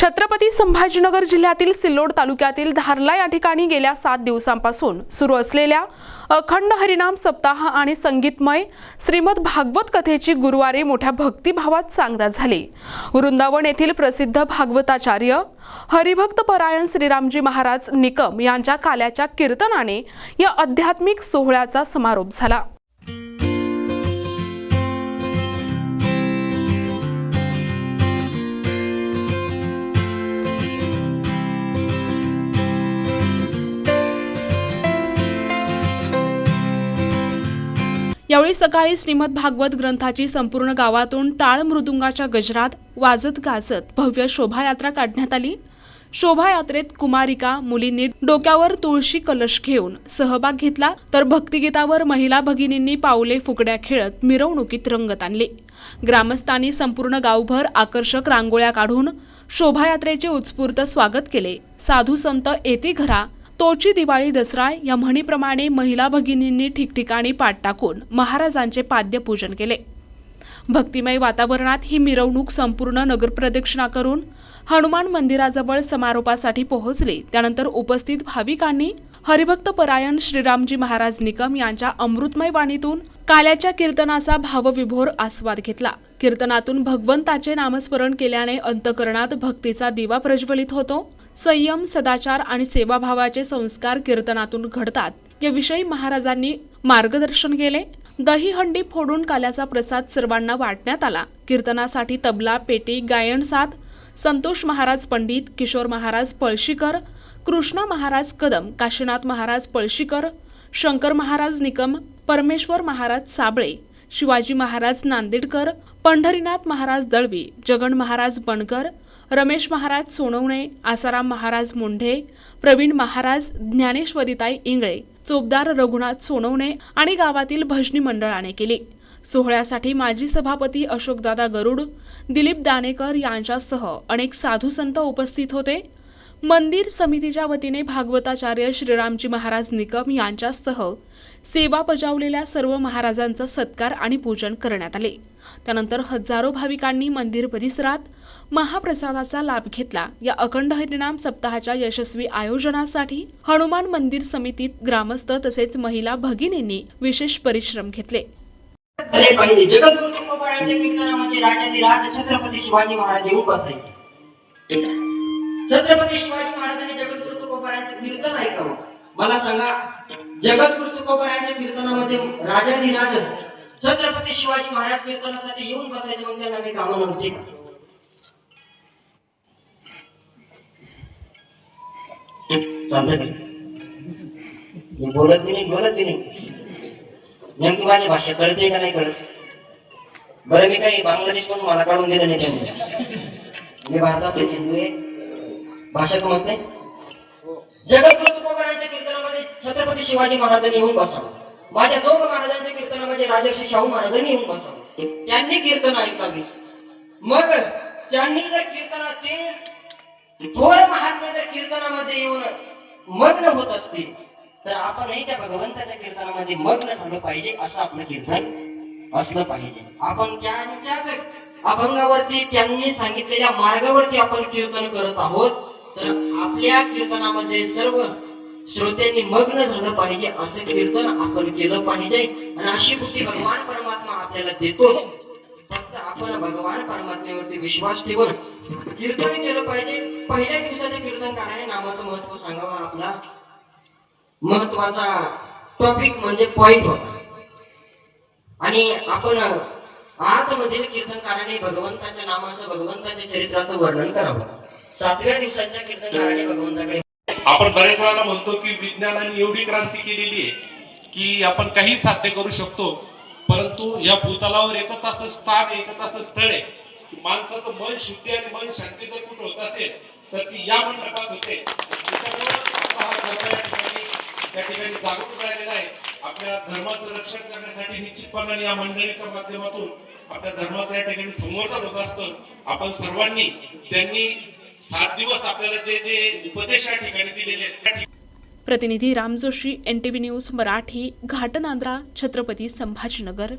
छत्रपती संभाजीनगर जिल्ह्यातील सिल्लोड तालुक्यातील धारला या ठिकाणी गेल्या 7 दिवसांपासून सुरू असलेल्या अखंड हरिनाम सप्ताह आणि संगीतमय श्रीमद भागवत कथेची गुरुवारी मोठ्या भक्तिभावात सांगता झाली। वृंदावन येथील प्रसिद्ध भागवताचार्य हरिभक्त परायण श्रीरामजी महाराज निकम यांच्या काल्याच्या कीर्तनाने या आध्यात्मिक सोहळ्याचा समारोप झाला। यावेळी सकाळी श्रीमद भागवत ग्रंथाची संपूर्ण गावातून टाळ मृदुंगाच्या गजरात वाजत गाजत भव्य शोभायात्रा काढण्यात आली। शोभायात्रेत कुमारिका मुलींनी डोक्यावर तुळशी कलश घेऊन सहभाग घेतला, तर भक्तिगीतावर महिला भगिनींनी पावले फुगड्या खेळत मिरवणुकीत रंगत आणली। ग्रामस्थांनी संपूर्ण गावभर आकर्षक रांगोळ्या काढून शोभायात्रेचे उत्स्फूर्त स्वागत केले। साधू संत येती घरा तोची दिवाळी दसरा या म्हणीप्रमाणे महिला भगिनींनी ठिकठिकाणी पाठ टाकून महाराजांचे पाद्यपूजन केले। भक्तिमय वातावरणात ही मिरवणूक संपूर्ण नगरप्रदक्षिणा करून हनुमान मंदिराजवळ समारोपासाठी पोहोचली। त्यानंतर उपस्थित भाविकांनी हरिभक्त परायण श्रीरामजी महाराज निकम यांच्या अमृतमय वाणीतून काल्याच्या कीर्तनाचा भावविभोर आस्वाद घेतला। कीर्तनातून भगवंताचे नामस्मरण केल्याने अंतःकरणात भक्तीचा दिवा प्रज्वलित होतो। संयम, सदाचार आणि सेवाभावाचे संस्कार कीर्तनातून घडतात याविषयी महाराजांनी मार्गदर्शन केले। दहीहंडी फोडून काल्याचा प्रसाद सर्वांना वाटण्यात आला। कीर्तनासाठी तबला, पेटी, गायन साथ संतोष महाराज पंडित, किशोर महाराज पळशीकर, कृष्णा महाराज कदम, काशीनाथ महाराज पळशीकर, शंकर महाराज निकम, परमेश्वर महाराज साबळे, शिवाजी महाराज नांदेडकर, पंढरीनाथ महाराज दळवी, जगन महाराज बनकर, रमेश महाराज सोनवणे, आसाराम महाराज मुंढे, प्रवीण महाराज, ज्ञानेश्वरीताई इंगळे, चोपदार रघुनाथ सोनवणे आणि गावातील भजनी मंडळाने केली। सोहळ्यासाठी माजी सभापती अशोकदादा गरुड, दिलीप दानेकर यांच्यासह अनेक साधू संत उपस्थित होते। मंदिर समितीच्या वतीने भागवताचार्य श्रीरामजी महाराज निकम यांच्यासह सेवा बजावलेल्या सर्व महाराजांचा सत्कार आणि पूजन करण्यात आले। त्यानंतर हजारो भाविकांनी मंदिर परिसरात महाप्रसादाचा लाभ घेतला। या अखंड हरिनाम सप्ताहाच्या यशस्वी आयोजनासाठी हनुमान मंदिर समितीत ग्रामस्थ तसेच महिला भगिनींनी विशेष परिश्रम घेतले। जगद्गुरु तुकोबारायांच्या कीर्तनामध्ये राजाधिराज छत्रपती शिवाजी महाराज येऊन बसायचे। छत्रपती शिवाजी महाराजांनी जगद्गुरु तुकोबारायांचे कीर्तन ऐकावं। मला सांगा, जगद्गुरु तुकोबारायांच्या कीर्तनामध्ये राजाधिराज छत्रपती शिवाजी महाराज कीर्तनासाठी येऊन बसायचे, मग त्यांना काही कामं नव्हती का? मी बोलत बी नाही नेमकी माझी भाषा कळते का नाही कळत? बरं, मी काही बांगलादेश मधून मला काढून दिलं नाही त्यांनी। मी भारतातले हिंदू आहे, भाषा समज नाही। जगद्गुरु तुकोबारायांच्या कीर्तनामध्ये छत्रपती शिवाजी महाराजांनी येऊन बसावं। माझ्या जोग महाराजांच्या कीर्तनामध्ये राजर्षी शाहू महाराजांनी येऊन बसावं। त्यांनी कीर्तन ऐकावी। मग त्यांनी जर कीर्तनातील थोर महात्मे जर कीर्तनामध्ये येऊन मग्न होत असतील, तर आपणही त्या भगवंताच्या कीर्तनामध्ये मग्न झालं पाहिजे, असं आपलं कीर्तन असलं पाहिजे। आपण त्यांच्याच अभंगावरती, त्यांनी सांगितलेल्या मार्गावरती आपण कीर्तन करत आहोत, तर आपल्या कीर्तनामध्ये सर्व श्रोत्यांनी मग्न झालं पाहिजे, असं कीर्तन आपण केलं पाहिजे। आणि अशी बुद्धी भगवान परमात्मा आपल्याला देतोच, फक्त आपण भगवान परमात्म्यावरती विश्वास ठेवून कीर्तन केलं पाहिजे। पहिल्या दिवसाच्या कीर्तनकाराने नामाचं महत्व सांगावं, आपला महत्वाचा टॉपिक म्हणजे पॉइंट होता। आणि आपण आतमधील कीर्तनकाराने भगवंताच्या नामाचं, भगवंताच्या चरित्राचं वर्णन करावं। 7व्या दिवसाच्या कीर्तनकाराने भगवंताकडे आपण बरेच वेळा म्हणतो की विज्ञानाने एवढी क्रांती केलेली आहे की आपण काही साध्य करू शकतो, परंतु या भूतलावर एकच असं स्थान, एकच असं स्थळ आहे की माणसाचं मन शुद्धी आणि मन शांती जर कुठं होत असेल तर ती या मंडपात होते। त्या ठिकाणी जागरूक राहिलेला आहे। आपल्या धर्माचं रक्षण करण्यासाठी निश्चितपणाने या मंडळीच्या माध्यमातून आपल्या धर्माचं या ठिकाणी संवर्धन होत असतं। आपण सर्वांनी त्यांनी 7 दिवस आपल्याला जे उपदेश या ठिकाणी दिलेले आहेत। प्रतिनिधी राम जोशी, NTV न्यूज मराठी, घाटनांद्रा, छत्रपती संभाजीनगर।